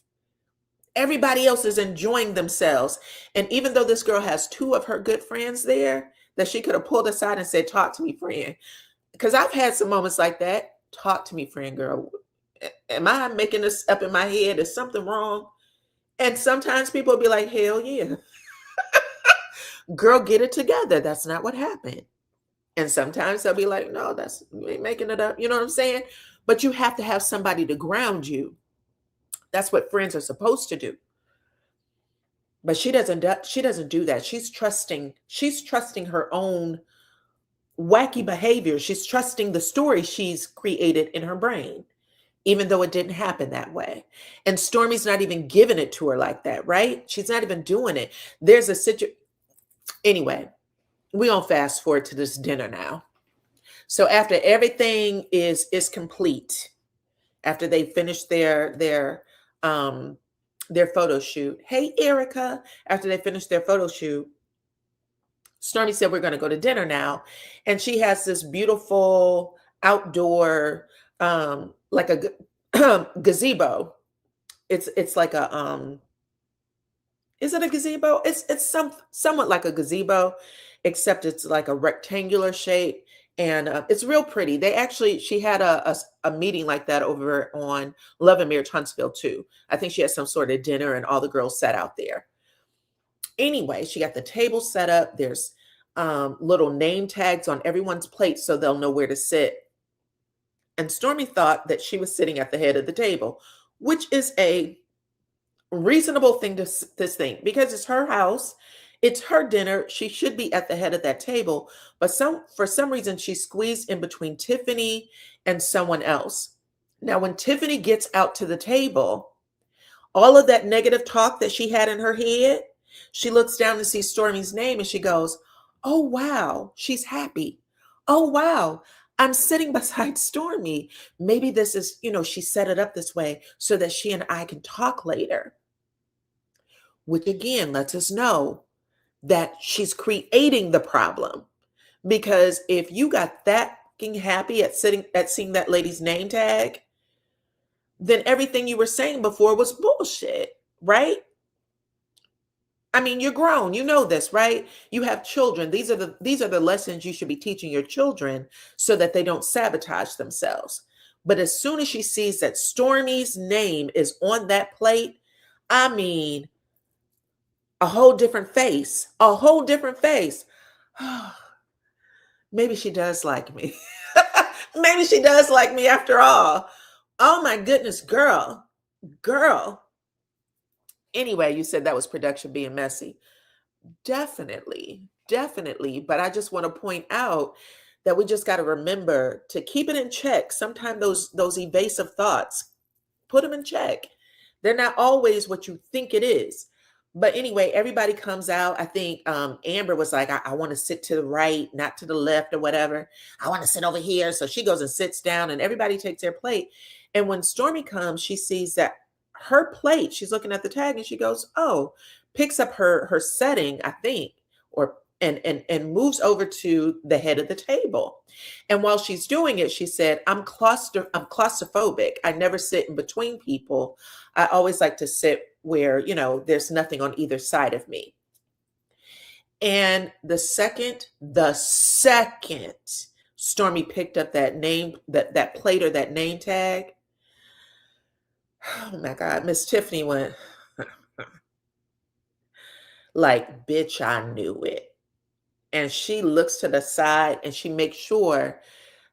Everybody else is enjoying themselves. And even though this girl has two of her good friends there that she could have pulled aside and said, talk to me, friend. Because I've had some moments like that. Talk to me, friend, girl. Am I making this up in my head? Is something wrong? And sometimes people will be like, hell yeah. Girl, get it together. That's not what happened. And sometimes they'll be like, no, you ain't making it up. You know what I'm saying? But you have to have somebody to ground you. That's what friends are supposed to do. But she doesn't do that. She's trusting her own wacky behavior. She's trusting the story she's created in her brain, even though it didn't happen that way. And Stormy's not even giving it to her like that, right? She's not even doing it. There's a situation. Anyway, we're going to fast forward to this dinner now. So after everything is complete, after they finish their photo shoot. Hey, Erica. After they finish their photo shoot, Stormy said, we're going to go to dinner now. And she has this beautiful outdoor, like a gazebo. It's like a, is it a gazebo? It's somewhat like a gazebo, except it's like a rectangular shape. And it's real pretty. She had a meeting like that over on Love and Marriage Huntsville too. I think she had some sort of dinner and all the girls sat out there. Anyway, she got the table set up. There's little name tags on everyone's plate so they'll know where to sit. And Stormy thought that she was sitting at the head of the table, which is a reasonable thing to think, because it's her house. It's her dinner. She should be at the head of that table. But for some reason, she squeezed in between Tiffany and someone else. Now, when Tiffany gets out to the table, all of that negative talk that she had in her head, she looks down to see Stormy's name and she goes, oh, wow, she's happy. Oh, wow, I'm sitting beside Stormy. Maybe this is, she set it up this way so that she and I can talk later. Which again lets us know that she's creating the problem. Because if you got that happy at seeing that lady's name tag, then everything you were saying before was bullshit, right? I mean, you're grown, you know this, right? You have children. These are the lessons you should be teaching your children so that they don't sabotage themselves. But as soon as she sees that Stormy's name is on that plate, I mean, a whole different face, Maybe she does like me. Maybe she does like me after all. Oh my goodness, girl. Anyway, you said that was production being messy. Definitely. But I just want to point out that we just got to remember to keep it in check. Sometimes those evasive thoughts, put them in check. They're not always what you think it is. But anyway, everybody comes out. I think Amber was like, I want to sit to the right, not to the left or whatever. I want to sit over here. So she goes and sits down and everybody takes their plate. And when Stormy comes, she sees that her plate, she's looking at the tag and she goes, oh, picks up her setting, I think, or and moves over to the head of the table. And while she's doing it, she said, I'm claustrophobic. I never sit in between people. I always like to sit where, there's nothing on either side of me. And the second Stormy picked up that name, that plate or that name tag, oh my God, Miss Tiffaney went like, bitch, I knew it. And she looks to the side and she makes sure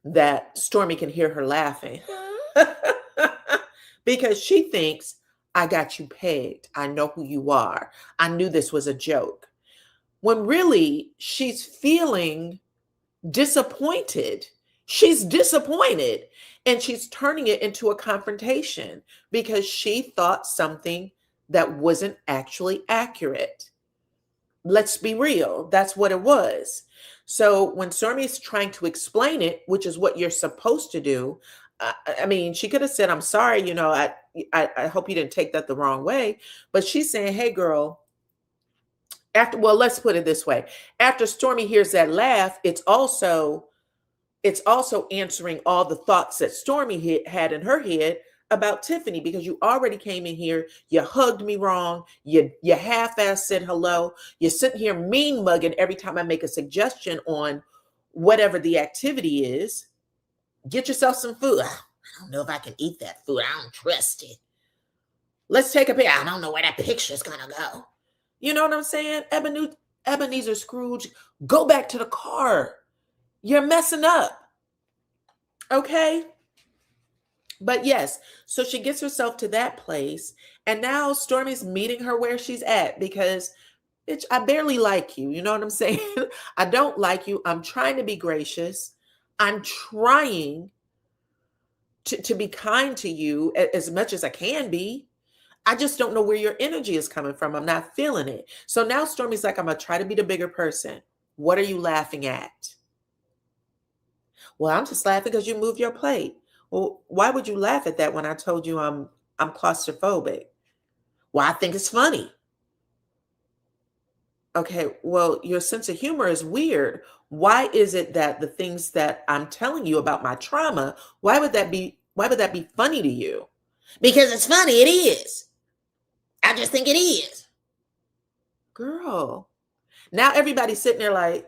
that Stormy can hear her laughing because she thinks, I got you pegged. I know who you are. I knew this was a joke. When really she's feeling disappointed. She's disappointed and she's turning it into a confrontation because she thought something that wasn't actually accurate. Let's be real. That's what it was. So when Stormy's trying to explain it, which is what you're supposed to do, I mean, she could have said, I'm sorry, I hope you didn't take that the wrong way. But she's saying, hey, girl, let's put it this way. After Stormy hears that laugh, it's also answering all the thoughts that Stormy had in her head about Tiffaney, because you already came in here, you hugged me wrong, you half-ass said hello, you're sitting here mean mugging every time I make a suggestion on whatever the activity is. Get yourself some food. I don't know if I can eat that food. I don't trust it. Let's take a picture. I don't know where that picture's gonna go. You know what I'm saying? Ebenezer Scrooge, go back to the car. You're messing up. Okay? But yes, so she gets herself to that place, and now Stormy's meeting her where she's at because, bitch, I barely like you. You know what I'm saying? I don't like you. I'm trying to be gracious. I'm trying to be kind to you as much as I can be. I just don't know where your energy is coming from. I'm not feeling it. So now Stormy's like, I'm going to try to be the bigger person. What are you laughing at? Well, I'm just laughing because you moved your plate. Well, why would you laugh at that when I told you I'm claustrophobic? Well, I think it's funny. Okay, well, your sense of humor is weird. Why is it that the things that I'm telling you about my trauma, why would that be funny to you? Because it's funny, it is. I just think it is. Girl. Now everybody's sitting there like,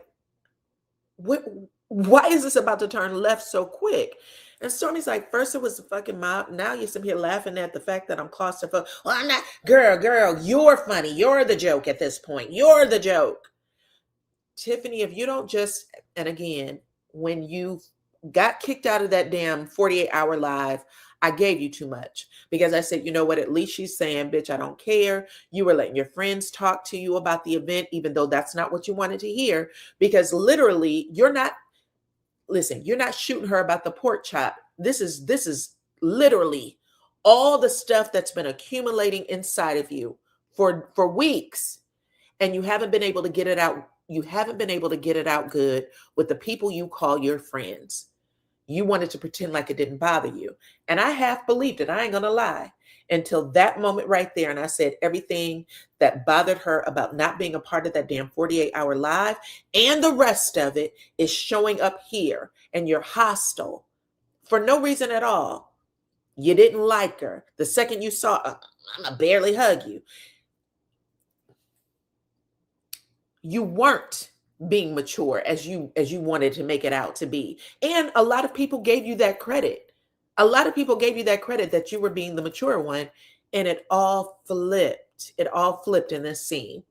why is this about to turn left so quick? And Stormy's like, first it was the fucking mob. Now you're sitting here laughing at the fact that I'm claustrophobic. Well, I'm not. Girl, you're funny. You're the joke at this point. You're the joke. Tiffaney, if you don't just, and again, when you got kicked out of that damn 48-hour live, I gave you too much because I said, you know what? At least she's saying, bitch, I don't care. You were letting your friends talk to you about the event, even though that's not what you wanted to hear, because literally you're not shooting her about the pork chop. This is literally all the stuff that's been accumulating inside of you for weeks, and you haven't been able to get it out. You haven't been able to get it out good with the people you call your friends. You wanted to pretend like it didn't bother you. And I half believed it. I ain't going to lie. Until that moment right there. And I said everything that bothered her about not being a part of that damn 48-hour live and the rest of it is showing up here. And you're hostile for no reason at all. You didn't like her. The second you saw her, I'm going to barely hug you. You weren't being mature as you wanted to make it out to be. And a lot of people gave you that credit. A lot of people gave you that credit that you were being the mature one, and it all flipped. It all flipped in this scene.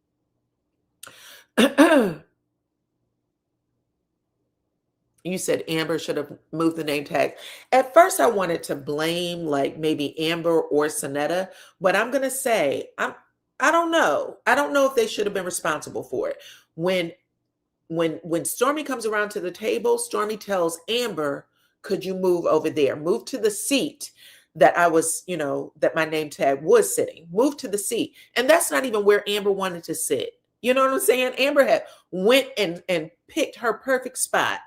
You said Amber should have moved the name tag. At first, I wanted to blame like maybe Amber or Sonetta, but I'm going to say, I don't know. I don't know if they should have been responsible for it. When Stormy comes around to the table, Stormy tells Amber, could you move over there? Move to the seat that I was, that my name tag was sitting. Move to the seat. And that's not even where Amber wanted to sit. You know what I'm saying? Amber had went and picked her perfect spot.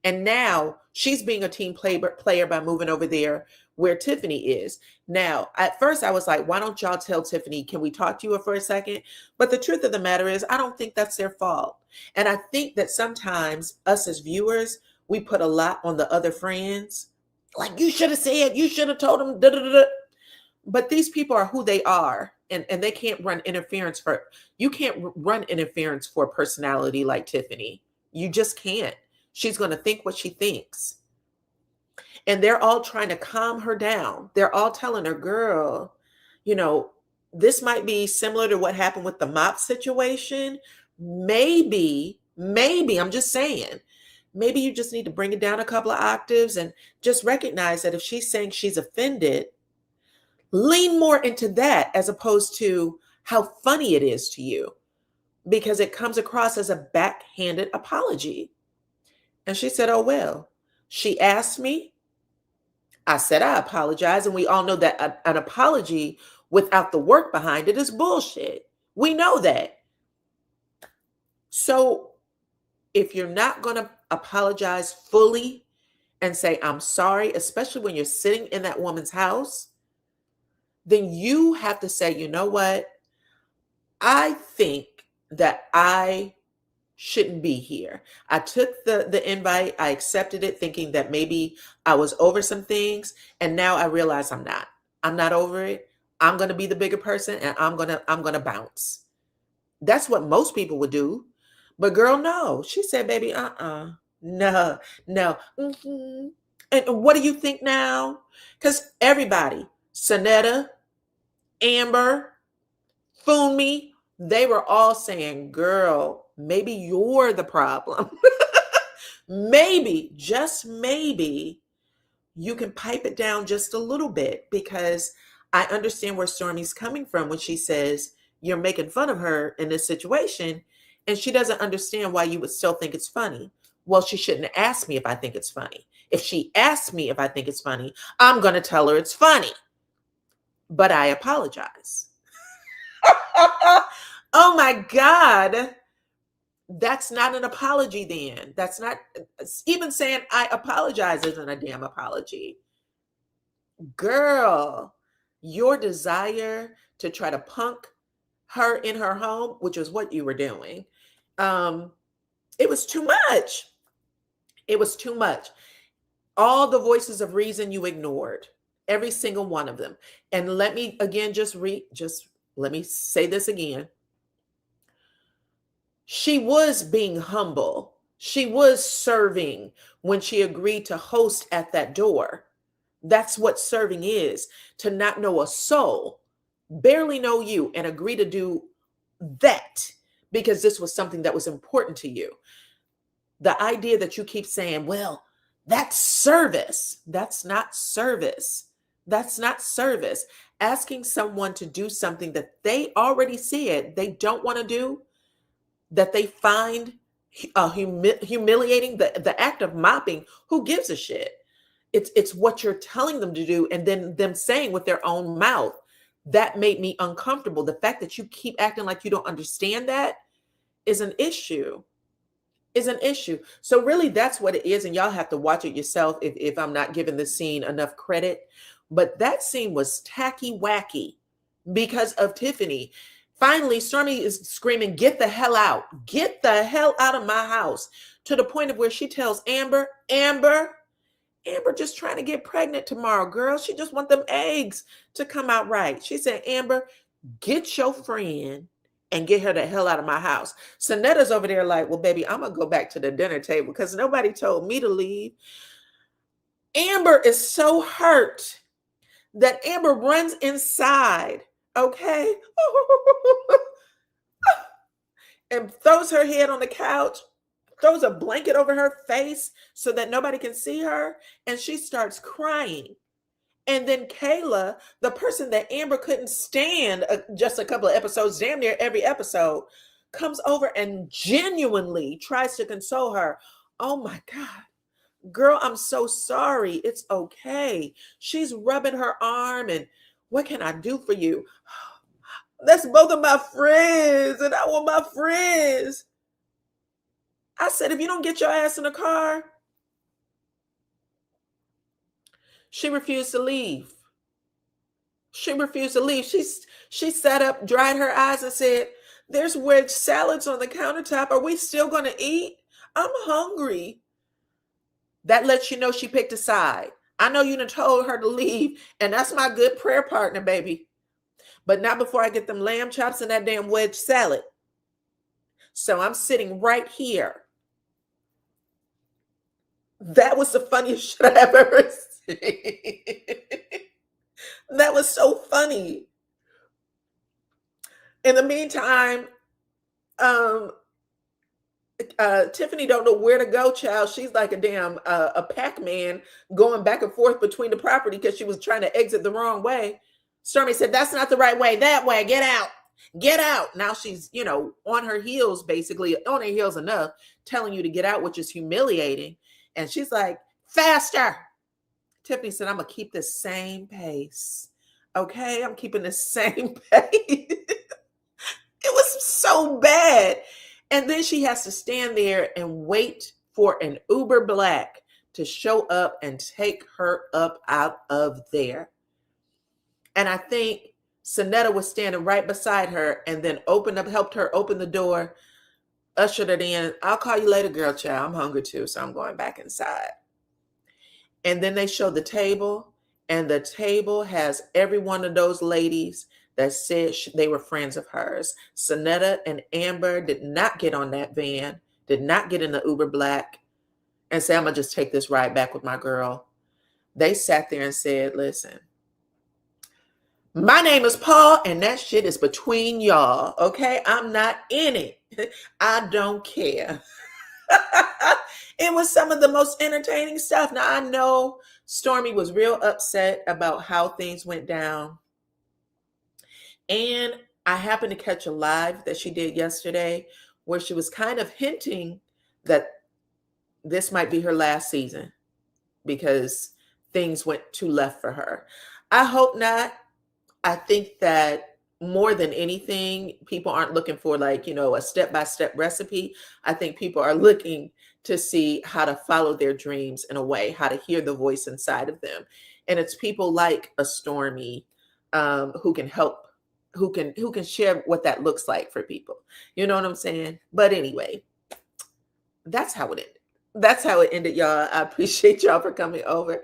And now she's being a team player by moving over there where Tiffaney is. Now, at first I was like, why don't y'all tell Tiffaney, can we talk to you for a second? But the truth of the matter is, I don't think that's their fault. And I think that sometimes us as viewers, we put a lot on the other friends. Like, you should have said, you should have told them, da, da, da, da. But these people are who they are, and they can't run interference for, you can't run interference for a personality like Tiffaney. You just can't. She's going to think what she thinks. And they're all trying to calm her down. They're all telling her, girl, you know, this might be similar to what happened with the mop situation. Maybe, I'm just saying, maybe you just need to bring it down a couple of octaves and just recognize that if she's saying she's offended, lean more into that as opposed to how funny it is to you, because it comes across as a backhanded apology. And she said, oh, well, she asked me. I said, I apologize. And we all know that an apology without the work behind it is bullshit. We know that. So if you're not going to apologize fully and say, I'm sorry, especially when you're sitting in that woman's house, then you have to say, you know what? I think that I shouldn't be here. I took the invite. I accepted it thinking that maybe I was over some things. And now I realize I'm not. I'm not over it. I'm going to be the bigger person and I'm going to bounce. That's what most people would do. But girl, no. She said, baby, no. Mm-hmm. And what do you think now? Because everybody, Sonetta, Amber, Funmi, they were all saying, girl, maybe you're the problem. Maybe, just maybe, you can pipe it down just a little bit, because I understand where Stormy's coming from when she says you're making fun of her in this situation, and she doesn't understand why you would still think it's funny. Well, she shouldn't ask me if I think it's funny. If she asks me if I think it's funny, I'm going to tell her it's funny. But I apologize. Oh my God. That's not an apology then. That's not, even saying I apologize isn't a damn apology. Girl, your desire to try to punk her in her home, which was what you were doing, it was too much. It was too much. All the voices of reason you ignored, every single one of them. And let me again let me say this again. She was being humble. She was serving when she agreed to host at that door. That's what serving is, to not know a soul, barely know you, and agree to do that because this was something that was important to you. The idea that you keep saying, well, that's service. That's not service. That's not service. Asking someone to do something that they already said they don't want to do, that they find humiliating, the act of mopping, who gives a shit? It's what you're telling them to do, and then them saying with their own mouth, that made me uncomfortable. The fact that you keep acting like you don't understand that is an issue. So really that's what it is. And y'all have to watch it yourself if I'm not giving the scene enough credit. But that scene was tacky wacky because of Tiffaney. Finally, Stormy is screaming, get the hell out. Get the hell out of my house. To the point of where she tells Amber, Amber just trying to get pregnant tomorrow, girl. She just want them eggs to come out right. She said, Amber, get your friend and get her the hell out of my house. Sonetta's over there like, well, baby, I'm going to go back to the dinner table because nobody told me to leave. Amber is so hurt that Amber runs inside, okay? And throws her head on the couch, throws a blanket over her face so that nobody can see her, and she starts crying. And then Kayla, the person that Amber couldn't stand just a couple of episodes, damn near every episode, comes over and genuinely tries to console her. Oh my God, girl, I'm so sorry. It's okay. She's rubbing her arm and, what can I do for you? That's both of my friends, and I want my friends. I said, if you don't get your ass in the car, She refused to leave. She refused to leave. She sat up, dried her eyes, and said, "There's wedge salads on the countertop. Are we still going to eat? I'm hungry." That lets you know she picked a side. I know you done told her to leave, and that's my good prayer partner, baby. But not before I get them lamb chops and that damn wedge salad. So I'm sitting right here. That was the funniest shit I've ever seen. That was so funny. In the meantime, um, Tiffaney don't know where to go, child. She's like a damn a Pac-Man going back and forth between the property because she was trying to exit the wrong way. Stormy said, "That's not the right way. That way. Get out. Get out." Now she's, on her heels, basically on her heels enough, telling you to get out, which is humiliating. And she's like, "Faster." Tiffaney said, "I'm going to keep the same pace. Okay, I'm keeping the same pace." It was so bad. And then she has to stand there and wait for an Uber Black to show up and take her up out of there. And I think Sonetta was standing right beside her and then helped her open the door, ushered it in. "I'll call you later, girl child. I'm hungry too, so I'm going back inside." And then they show the table, and the table has every one of those ladies that said they were friends of hers. Sonetta and Amber did not get on that van, did not get in the Uber Black and say, "I'm going to just take this ride back with my girl." They sat there and said, "Listen, my name is Paul, and that shit is between y'all, okay? I'm not in it. I don't care." It was some of the most entertaining stuff. Now, I know Stormy was real upset about how things went down. And I happened to catch a live that she did yesterday where she was kind of hinting that this might be her last season because things went too left for her. I hope not. I think that more than anything, people aren't looking for a step-by-step recipe. I think people are looking to see how to follow their dreams in a way, how to hear the voice inside of them. And it's people like a Stormy who can help, who can share what that looks like for people. You know what I'm saying? But anyway, that's how it ended. That's how it ended, y'all. I appreciate y'all for coming over.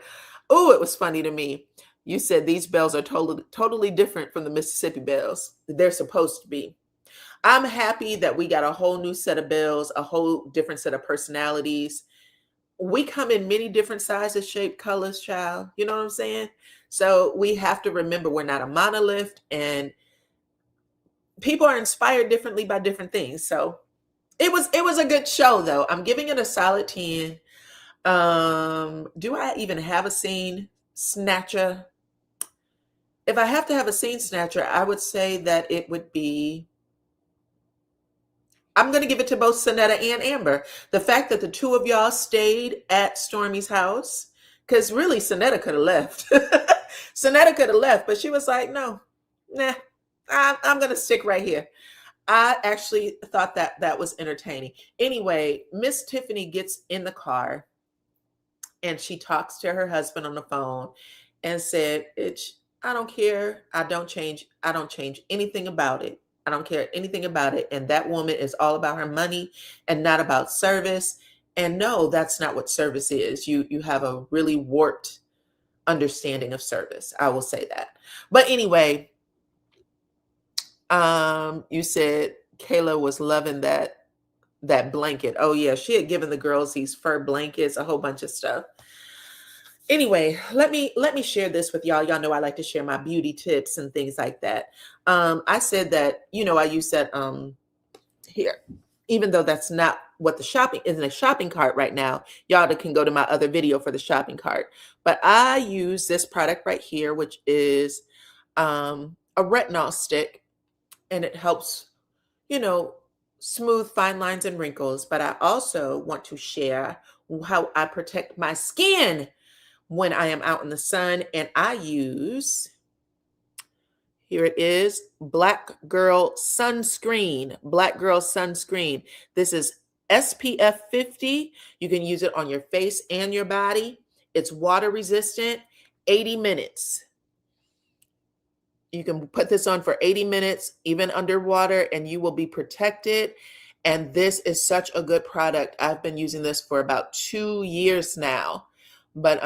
Oh, it was funny to me. You said these bells are totally different from the Mississippi bells. They're supposed to be. I'm happy that we got a whole new set of bells, a whole different set of personalities. We come in many different sizes, shape, colors, child. You know what I'm saying? So we have to remember we're not a monolith, and people are inspired differently by different things. So it was a good show, though. I'm giving it a solid 10. Do I even have a scene snatcher? If I have to have a scene snatcher, I would say that it would be, I'm going to give it to both Sonetta and Amber. The fact that the two of y'all stayed at Stormy's house, because really Sonetta could have left. Sonetta could have left, but she was like, "No, nah, I'm going to stick right here." I actually thought that was entertaining. Anyway, Miss Tiffaney gets in the car and she talks to her husband on the phone and said, "I don't care. I don't change anything about it. I don't care anything about it. And that woman is all about her money and not about service." And no, that's not what service is. You have a really warped understanding of service. I will say that. But anyway, you said Kayla was loving that blanket. Oh yeah, she had given the girls these fur blankets, a whole bunch of stuff. Anyway, let me share this with y'all. Y'all know I like to share my beauty tips and things like that. I said that, I use that here, even though that's not what the shopping is in a shopping cart right now. Y'all can go to my other video for the shopping cart. But I use this product right here, which is a retinol stick, and it helps, smooth fine lines and wrinkles. But I also want to share how I protect my skin when I am out in the sun. And I use, here it is, Black Girl Sunscreen. Black Girl Sunscreen. This is SPF 50. You can use it on your face and your body. It's water resistant. 80 minutes. You can put this on for 80 minutes, even underwater, and you will be protected. And this is such a good product. I've been using this for about 2 years now. But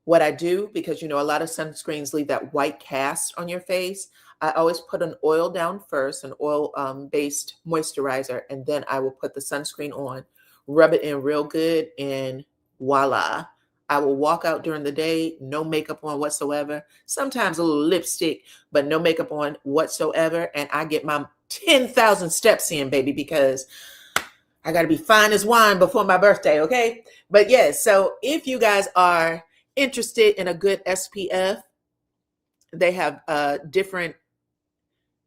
what I do, because a lot of sunscreens leave that white cast on your face, I always put an oil down first, an oil based moisturizer, and then I will put the sunscreen on, rub it in real good, and voila. I will walk out during the day, no makeup on whatsoever, sometimes a little lipstick, but no makeup on whatsoever. And I get my 10,000 steps in, baby, because I got to be fine as wine before my birthday, okay? But yes, so if you guys are interested in a good SPF, they have different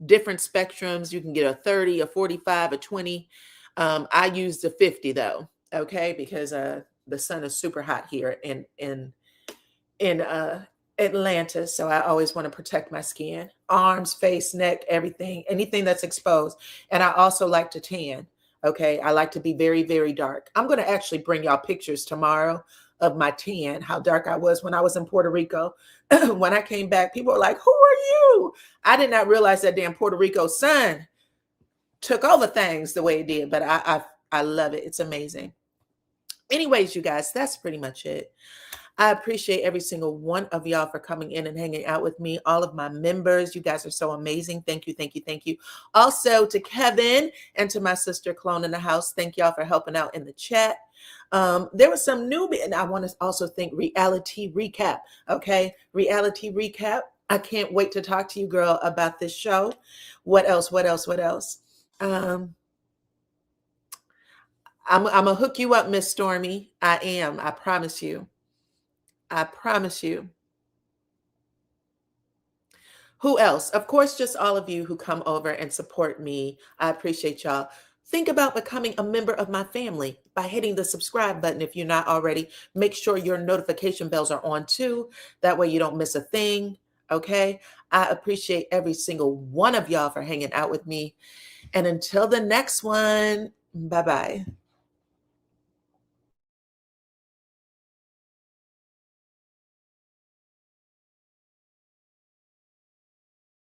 spectrums. You can get a 30, a 45, a 20. I use the 50 though, okay? Because the sun is super hot here in Atlanta. So I always want to protect my skin, arms, face, neck, everything, anything that's exposed. And I also like to tan. Okay. I like to be very, very dark. I'm going to actually bring y'all pictures tomorrow of my tan, how dark I was when I was in Puerto Rico. When I came back, people were like, who are you? I did not realize that damn Puerto Rico sun took over things the way it did, but I love it. It's amazing. Anyways, you guys, that's pretty much it. I appreciate every single one of y'all for coming in and hanging out with me. All of my members, you guys are so amazing. Thank you, thank you, thank you. Also to Kevin and to my sister Clone in the house, thank y'all for helping out in the chat. There was some newbie, and I want to also thank Reality Recap. Okay, Reality Recap. I can't wait to talk to you, girl, about this show. What else? What else? What else? I'm gonna hook you up, Miss Stormy. I am. I promise you. I promise you. Who else? Of course, just all of you who come over and support me. I appreciate y'all. Think about becoming a member of my family by hitting the subscribe button if you're not already. Make sure your notification bells are on too. That way you don't miss a thing. Okay? I appreciate every single one of y'all for hanging out with me. And until the next one, bye-bye.